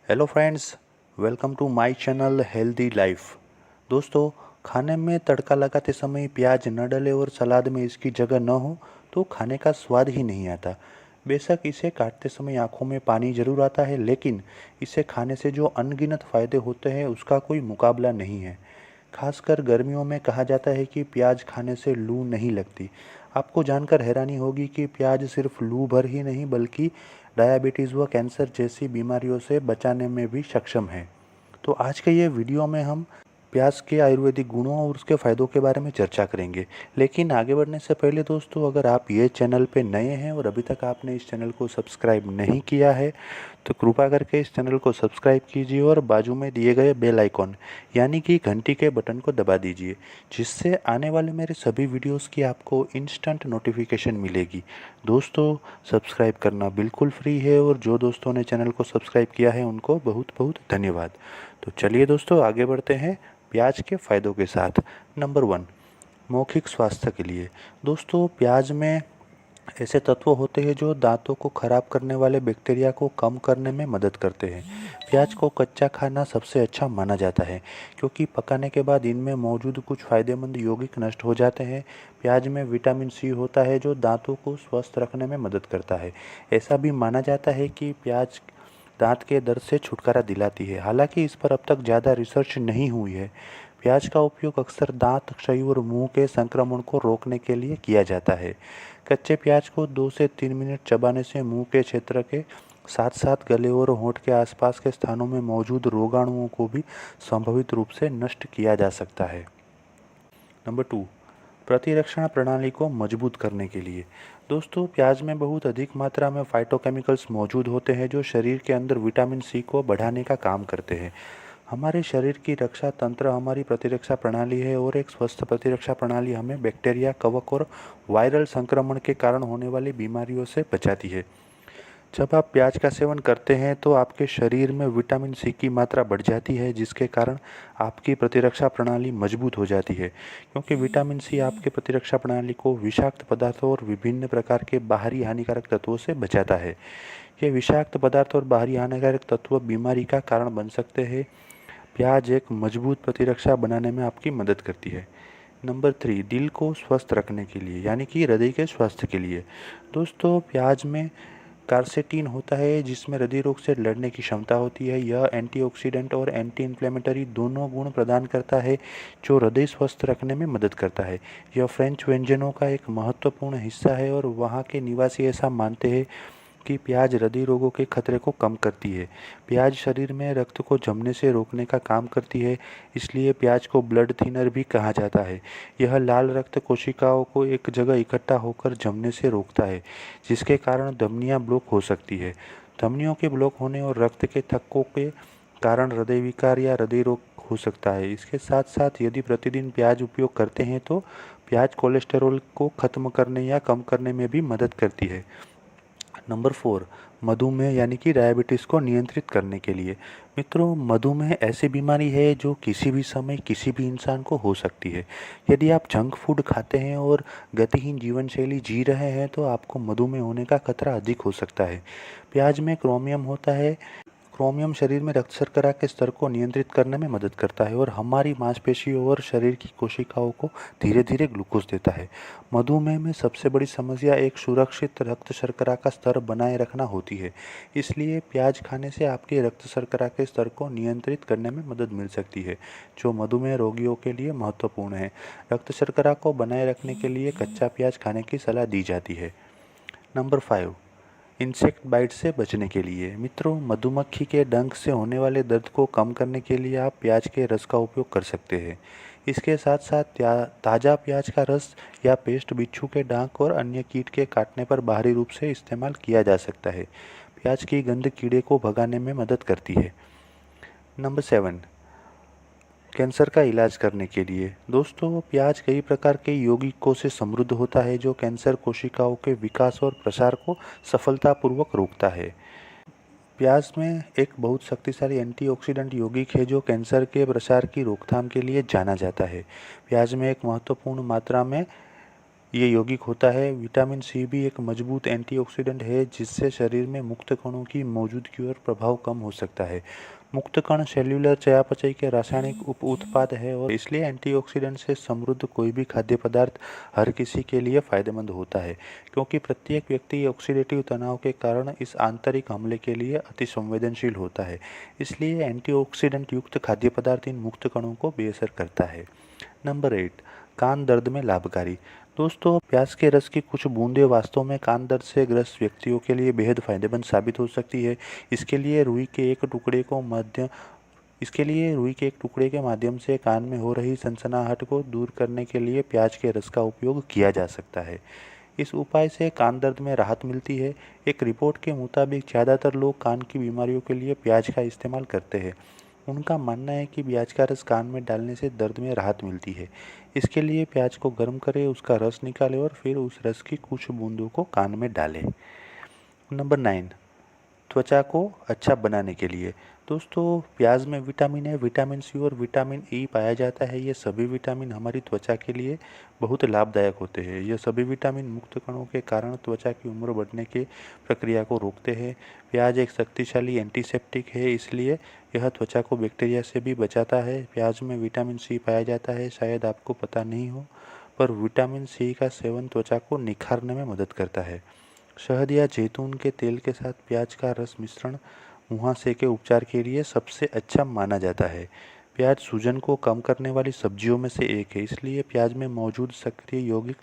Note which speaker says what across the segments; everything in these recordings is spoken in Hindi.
Speaker 1: Hello friends, welcome to my channel healthy life. दोस्तों, खाने में तड़का लगाते समय प्याज न डले और सलाद में इसकी जगह न हो तो खाने का स्वाद ही नहीं आता। बेशक इसे काटते समय आंखों में पानी जरूर आता है, लेकिन इसे खाने से जो अनगिनत फ़ायदे होते हैं उसका कोई मुकाबला नहीं है। खासकर गर्मियों में कहा जाता है कि प्याज खाने से लू नहीं लगती। आपको जानकर हैरानी होगी कि प्याज सिर्फ लू भर ही नहीं बल्कि डायबिटीज़ व कैंसर जैसी बीमारियों से बचाने में भी सक्षम है। तो आज के ये वीडियो में हम प्याज के आयुर्वेदिक गुणों और उसके फ़ायदों के बारे में चर्चा करेंगे। लेकिन आगे बढ़ने से पहले दोस्तों, अगर आप ये चैनल पे नए हैं और अभी तक आपने इस चैनल को सब्सक्राइब नहीं किया है तो कृपया करके इस चैनल को सब्सक्राइब कीजिए और बाजू में दिए गए बेल आइकॉन यानी कि घंटी के बटन को दबा दीजिए, जिससे आने वाले मेरे सभी वीडियोस की आपको इंस्टेंट नोटिफिकेशन मिलेगी। दोस्तों, सब्सक्राइब करना बिल्कुल फ्री है और जो दोस्तों ने चैनल को सब्सक्राइब किया है उनको बहुत बहुत धन्यवाद। तो चलिए दोस्तों, आगे बढ़ते हैं प्याज के फ़ायदों के साथ। नंबर 1, मौखिक स्वास्थ्य के लिए। दोस्तों, प्याज में ऐसे तत्व होते हैं जो दांतों को खराब करने वाले बैक्टीरिया को कम करने में मदद करते हैं। प्याज को कच्चा खाना सबसे अच्छा माना जाता है, क्योंकि पकाने के बाद इनमें मौजूद कुछ फ़ायदेमंद यौगिक नष्ट हो जाते हैं। प्याज में विटामिन सी होता है जो दांतों को स्वस्थ रखने में मदद करता है। ऐसा भी माना जाता है कि प्याज दांत के दर्द से छुटकारा दिलाती है। हालांकि इस पर अब तक ज़्यादा रिसर्च नहीं हुई है। प्याज का उपयोग अक्सर दांत क्षय और मुंह के संक्रमण को रोकने के लिए किया जाता है। कच्चे प्याज को 2 से 3 मिनट चबाने से मुंह के क्षेत्र के साथ साथ गले और होंठ के आसपास के स्थानों में मौजूद रोगाणुओं को भी संभावित रूप से नष्ट किया जा सकता है। नंबर 2, प्रतिरक्षण प्रणाली को मजबूत करने के लिए। दोस्तों, प्याज में बहुत अधिक मात्रा में फाइटोकेमिकल्स मौजूद होते हैं जो शरीर के अंदर विटामिन सी को बढ़ाने का काम करते हैं। हमारे शरीर की रक्षा तंत्र हमारी प्रतिरक्षा प्रणाली है और एक स्वस्थ प्रतिरक्षा प्रणाली हमें बैक्टीरिया, कवक और वायरल संक्रमण के कारण होने वाली बीमारियों से बचाती है। जब आप प्याज का सेवन करते हैं तो आपके शरीर में विटामिन सी की मात्रा बढ़ जाती है, जिसके कारण आपकी प्रतिरक्षा प्रणाली मजबूत हो जाती है। क्योंकि विटामिन सी आपके प्रतिरक्षा प्रणाली को विषाक्त पदार्थों और विभिन्न प्रकार के बाहरी हानिकारक तत्वों से बचाता है। ये विषाक्त पदार्थ और बाहरी हानिकारक तत्व बीमारी का कारण बन सकते हैं। प्याज एक मजबूत प्रतिरक्षा बनाने में आपकी मदद करती है। नंबर 3, दिल को स्वस्थ रखने के लिए यानी कि हृदय के स्वास्थ्य के लिए। दोस्तों, प्याज में कार्सेटीन होता है जिसमें हृदय रोग से लड़ने की क्षमता होती है। यह एंटीऑक्सीडेंट और एंटी इन्फ्लेमेटरी दोनों गुण प्रदान करता है जो हृदय स्वस्थ रखने में मदद करता है। यह फ्रेंच व्यंजनों का एक महत्वपूर्ण हिस्सा है और वहाँ के निवासी ऐसा मानते हैं कि प्याज हृदय रोगों के खतरे को कम करती है। प्याज शरीर में रक्त को जमने से रोकने का काम करती है, इसलिए प्याज को ब्लड थिनर भी कहा जाता है। यह लाल रक्त कोशिकाओं को एक जगह इकट्ठा होकर जमने से रोकता है, जिसके कारण धमनियां ब्लॉक हो सकती है। धमनियों के ब्लॉक होने और रक्त के थक्कों के कारण हृदय विकार या हृदय रोग हो सकता है। इसके साथ साथ यदि प्रतिदिन प्याज उपयोग करते हैं तो प्याज कोलेस्टेरॉल को खत्म करने या कम करने में भी मदद करती है। नंबर 4, मधुमेह यानी कि डायबिटीज़ को नियंत्रित करने के लिए। मित्रों, मधुमेह ऐसी बीमारी है जो किसी भी समय किसी भी इंसान को हो सकती है। यदि आप जंक फूड खाते हैं और गतिहीन जीवन शैली जी रहे हैं तो आपको मधुमेह होने का खतरा अधिक हो सकता है। प्याज में क्रोमियम होता है। क्रोमियम शरीर में रक्त शर्करा के स्तर को नियंत्रित करने में मदद करता है और हमारी मांसपेशियों और शरीर की कोशिकाओं को धीरे धीरे ग्लूकोज देता है। मधुमेह में सबसे बड़ी समस्या एक सुरक्षित रक्त शर्करा का स्तर बनाए रखना होती है। इसलिए प्याज खाने से आपके रक्त शर्करा के स्तर को नियंत्रित करने में मदद मिल सकती है, जो मधुमेह रोगियों के लिए महत्वपूर्ण है। रक्त शर्करा को बनाए रखने के लिए कच्चा प्याज खाने की सलाह दी जाती है। नंबर 5, इंसेक्ट बाइट से बचने के लिए। मित्रों, मधुमक्खी के डंक से होने वाले दर्द को कम करने के लिए आप प्याज के रस का उपयोग कर सकते हैं। इसके साथ साथ ताज़ा प्याज का रस या पेस्ट बिच्छू के डांक और अन्य कीट के काटने पर बाहरी रूप से इस्तेमाल किया जा सकता है। प्याज की गंध कीड़े को भगाने में मदद करती है। नंबर 7, कैंसर का इलाज करने के लिए। दोस्तों, प्याज कई प्रकार के यौगिकों से समृद्ध होता है जो कैंसर कोशिकाओं के विकास और प्रसार को सफलतापूर्वक रोकता है। प्याज में एक बहुत शक्तिशाली एंटीऑक्सीडेंट यौगिक है जो कैंसर के प्रसार की रोकथाम के लिए जाना जाता है। प्याज में एक महत्वपूर्ण मात्रा में ये यौगिक होता है। विटामिन सी भी एक मजबूत एंटीऑक्सीडेंट है जिससे शरीर में मुक्त कणों की मौजूदगी और प्रभाव कम हो सकता है। मुक्त कण सेल्युलर चयापचय के रासायनिक उप उत्पाद है और इसलिए एंटीऑक्सीडेंट से समृद्ध कोई भी खाद्य पदार्थ हर किसी के लिए फायदेमंद होता है, क्योंकि प्रत्येक व्यक्ति ऑक्सीडेटिव तनाव के कारण इस आंतरिक हमले के लिए अति संवेदनशील होता है। इसलिए एंटीऑक्सीडेंट युक्त खाद्य पदार्थ इन मुक्त कणों को बेअसर करता है। नंबर 8, कान दर्द में लाभकारी। दोस्तों, प्याज के रस की कुछ बूंदें वास्तव में कान दर्द से ग्रस्त व्यक्तियों के लिए बेहद फायदेमंद साबित हो सकती है। इसके लिए रुई के एक टुकड़े के माध्यम से कान में हो रही सनसनाहट को दूर करने के लिए प्याज के रस का उपयोग किया जा सकता है। इस उपाय से कान दर्द में राहत मिलती है। एक रिपोर्ट के मुताबिक ज़्यादातर लोग कान की बीमारियों के लिए प्याज का इस्तेमाल करते हैं। उनका मानना है कि प्याज का रस कान में डालने से दर्द में राहत मिलती है। इसके लिए प्याज को गर्म करें, उसका रस निकालें और फिर उस रस की कुछ बूंदों को कान में डालें। नंबर 9, त्वचा को अच्छा बनाने के लिए। दोस्तों, प्याज में विटामिन ए, विटामिन सी और विटामिन ई पाया जाता है। ये सभी विटामिन हमारी त्वचा के लिए बहुत लाभदायक होते हैं। ये सभी विटामिन मुक्त कणों के कारण त्वचा की उम्र बढ़ने की प्रक्रिया को रोकते हैं। प्याज एक शक्तिशाली एंटीसेप्टिक है, इसलिए यह त्वचा को बैक्टीरिया से भी बचाता है। प्याज में विटामिन सी पाया जाता है, शायद आपको पता नहीं हो, पर विटामिन सी का सेवन त्वचा को निखारने में मदद करता है। शहद या जैतून के तेल के साथ प्याज का रस मिश्रण मुहासे के उपचार के लिए सबसे अच्छा माना जाता है। प्याज सूजन को कम करने वाली सब्जियों में से एक है, इसलिए प्याज में मौजूद सक्रिय यौगिक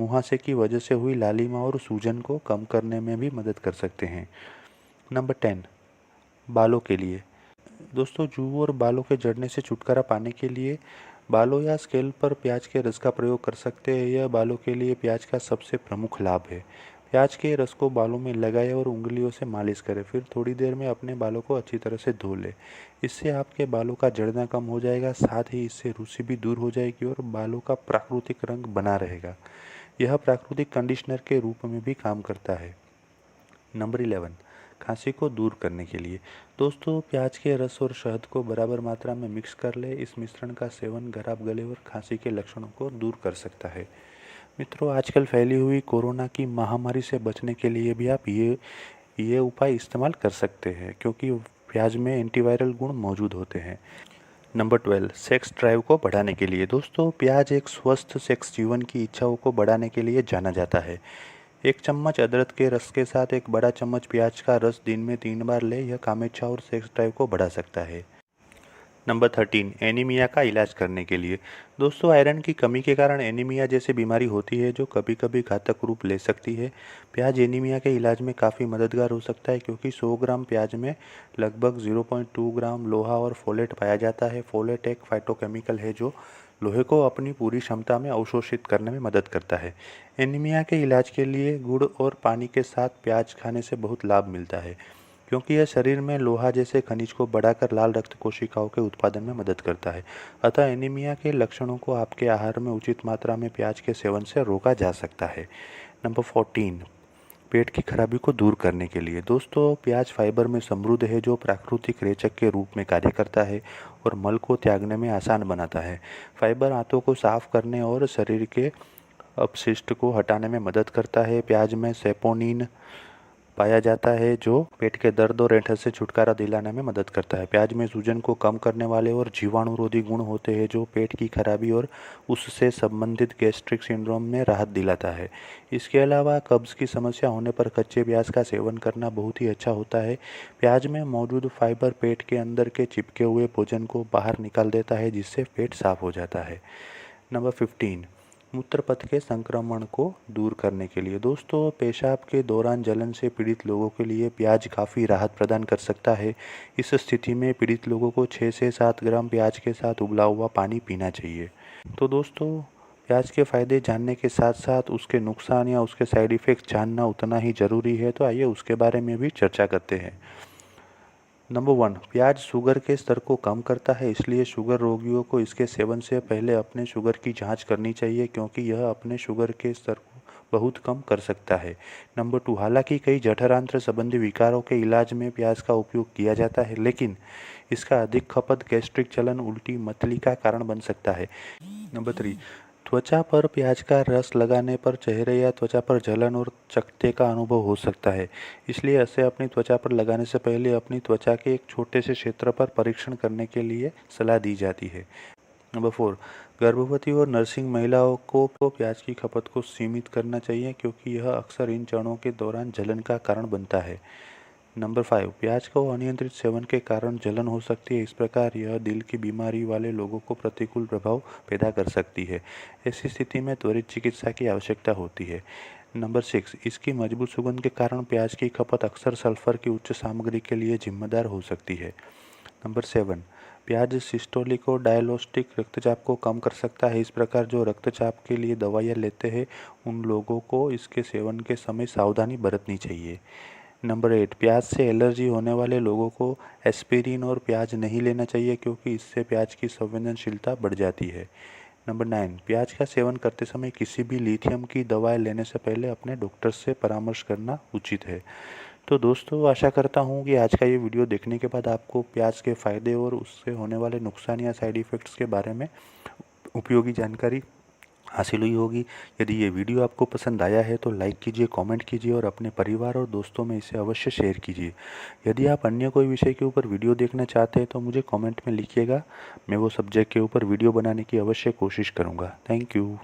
Speaker 1: मुहासे की वजह से हुई लालिमा और सूजन को कम करने में भी मदद कर सकते हैं। नंबर 10, बालों के लिए। दोस्तों, जूं और बालों के झड़ने से छुटकारा पाने के लिए बालों या स्कैल्प पर प्याज के रस का प्रयोग कर सकते हैं। यह बालों के लिए प्याज का सबसे प्रमुख लाभ है। प्याज के रस को बालों में लगाएं और उंगलियों से मालिश करें, फिर थोड़ी देर में अपने बालों को अच्छी तरह से धो लें। इससे आपके बालों का झड़ना कम हो जाएगा, साथ ही इससे रूसी भी दूर हो जाएगी और बालों का प्राकृतिक रंग बना रहेगा। यह प्राकृतिक कंडीशनर के रूप में भी काम करता है। नंबर 11, खांसी को दूर करने के लिए। दोस्तों, प्याज के रस और शहद को बराबर मात्रा में मिक्स कर ले। इस मिश्रण का सेवन खराब गले और खांसी के लक्षणों को दूर कर सकता है। मित्रों, आजकल फैली हुई कोरोना की महामारी से बचने के लिए भी आप ये उपाय इस्तेमाल कर सकते हैं, क्योंकि प्याज में एंटीवायरल गुण मौजूद होते हैं। नंबर 12, सेक्स ड्राइव को बढ़ाने के लिए। दोस्तों, प्याज एक स्वस्थ सेक्स जीवन की इच्छाओं को बढ़ाने के लिए जाना जाता है। एक चम्मच अदरक के रस के साथ एक बड़ा चम्मच प्याज का रस दिन में 3 बार ले। यह कामेच्छा और सेक्स ड्राइव को बढ़ा सकता है। नंबर 13, एनीमिया का इलाज करने के लिए। दोस्तों, आयरन की कमी के कारण एनीमिया जैसी बीमारी होती है जो कभी कभी घातक रूप ले सकती है। प्याज एनीमिया के इलाज में काफ़ी मददगार हो सकता है, क्योंकि 100 ग्राम प्याज में लगभग 0.2 ग्राम लोहा और फोलेट पाया जाता है। फोलेट एक फाइटोकेमिकल है जो लोहे को अपनी पूरी क्षमता में अवशोषित करने में मदद करता है। एनीमिया के इलाज के लिए गुड़ और पानी के साथ प्याज खाने से बहुत लाभ मिलता है, क्योंकि यह शरीर में लोहा जैसे खनिज को बढ़ाकर लाल रक्त कोशिकाओं के उत्पादन में मदद करता है। अतः एनीमिया के लक्षणों को आपके आहार में उचित मात्रा में प्याज के सेवन से रोका जा सकता है। नंबर 14, पेट की खराबी को दूर करने के लिए। दोस्तों, प्याज फाइबर में समृद्ध है जो प्राकृतिक रेचक के रूप में कार्य करता है और मल को त्यागने में आसान बनाता है। फाइबर आंतों को साफ करने और शरीर के अपशिष्ट को हटाने में मदद करता है। प्याज में सेपोनिन पाया जाता है जो पेट के दर्द और ऐंठन से छुटकारा दिलाने में मदद करता है। प्याज में सूजन को कम करने वाले और जीवाणुरोधी गुण होते हैं जो पेट की खराबी और उससे संबंधित गैस्ट्रिक सिंड्रोम में राहत दिलाता है। इसके अलावा कब्ज की समस्या होने पर कच्चे प्याज का सेवन करना बहुत ही अच्छा होता है। प्याज में मौजूद फाइबर पेट के अंदर के चिपके हुए भोजन को बाहर निकाल देता है, जिससे पेट साफ हो जाता है। नंबर 15, मूत्रपथ के संक्रमण को दूर करने के लिए। दोस्तों, पेशाब के दौरान जलन से पीड़ित लोगों के लिए प्याज काफ़ी राहत प्रदान कर सकता है। इस स्थिति में पीड़ित लोगों को 6 से 7 ग्राम प्याज के साथ उबला हुआ पानी पीना चाहिए। तो दोस्तों, प्याज के फायदे जानने के साथ साथ उसके नुकसान या उसके साइड इफ़ेक्ट जानना उतना ही ज़रूरी है। तो आइए उसके बारे में भी चर्चा करते हैं। नंबर 1, प्याज शुगर के स्तर को कम करता है, इसलिए शुगर रोगियों को इसके सेवन से पहले अपने शुगर की जांच करनी चाहिए, क्योंकि यह अपने शुगर के स्तर को बहुत कम कर सकता है। नंबर 2, हालांकि कई जठरांत्र संबंधी विकारों के इलाज में प्याज का उपयोग किया जाता है, लेकिन इसका अधिक खपत गैस्ट्रिक जलन, उल्टी, मतली का कारण बन सकता है। नंबर 3, त्वचा पर प्याज का रस लगाने पर चेहरे या त्वचा पर जलन और चकत्ते का अनुभव हो सकता है, इसलिए इसे अपनी त्वचा पर लगाने से पहले अपनी त्वचा के एक छोटे से क्षेत्र पर परीक्षण करने के लिए सलाह दी जाती है। नंबर 4, गर्भवती और नर्सिंग महिलाओं को प्याज की खपत को सीमित करना चाहिए क्योंकि यह अक्सर इन चरणों के दौरान जलन का कारण बनता है। नंबर 5, प्याज को अनियंत्रित सेवन के कारण जलन हो सकती है, इस प्रकार यह दिल की बीमारी वाले लोगों को प्रतिकूल प्रभाव पैदा कर सकती है। ऐसी स्थिति में त्वरित चिकित्सा की आवश्यकता होती है। नंबर 6, इसकी मजबूत सुगंध के कारण प्याज की खपत अक्सर सल्फर की उच्च सामग्री के लिए जिम्मेदार हो सकती है। नंबर 7, प्याज सिस्टोलिक और डायलोस्टिक रक्तचाप को कम कर सकता है, इस प्रकार जो रक्तचाप के लिए दवाइयाँ लेते हैं उन लोगों को इसके सेवन के समय सावधानी बरतनी चाहिए। नंबर 8, प्याज से एलर्जी होने वाले लोगों को एस्पिरिन और प्याज नहीं लेना चाहिए क्योंकि इससे प्याज की संवेदनशीलता बढ़ जाती है। नंबर 9, प्याज का सेवन करते समय किसी भी लिथियम की दवाएं लेने से पहले अपने डॉक्टर से परामर्श करना उचित है। तो दोस्तों, आशा करता हूँ कि आज का ये वीडियो देखने के बाद आपको प्याज के फ़ायदे और उससे होने वाले नुकसान या साइड इफ़ेक्ट्स के बारे में उपयोगी जानकारी हासिल हुई होगी। यदि ये वीडियो आपको पसंद आया है तो लाइक कीजिए, कमेंट कीजिए और अपने परिवार और दोस्तों में इसे अवश्य शेयर कीजिए। यदि आप अन्य कोई विषय के ऊपर वीडियो देखना चाहते हैं तो मुझे कमेंट में लिखिएगा, मैं वो सब्जेक्ट के ऊपर वीडियो बनाने की अवश्य कोशिश करूँगा। Thank you.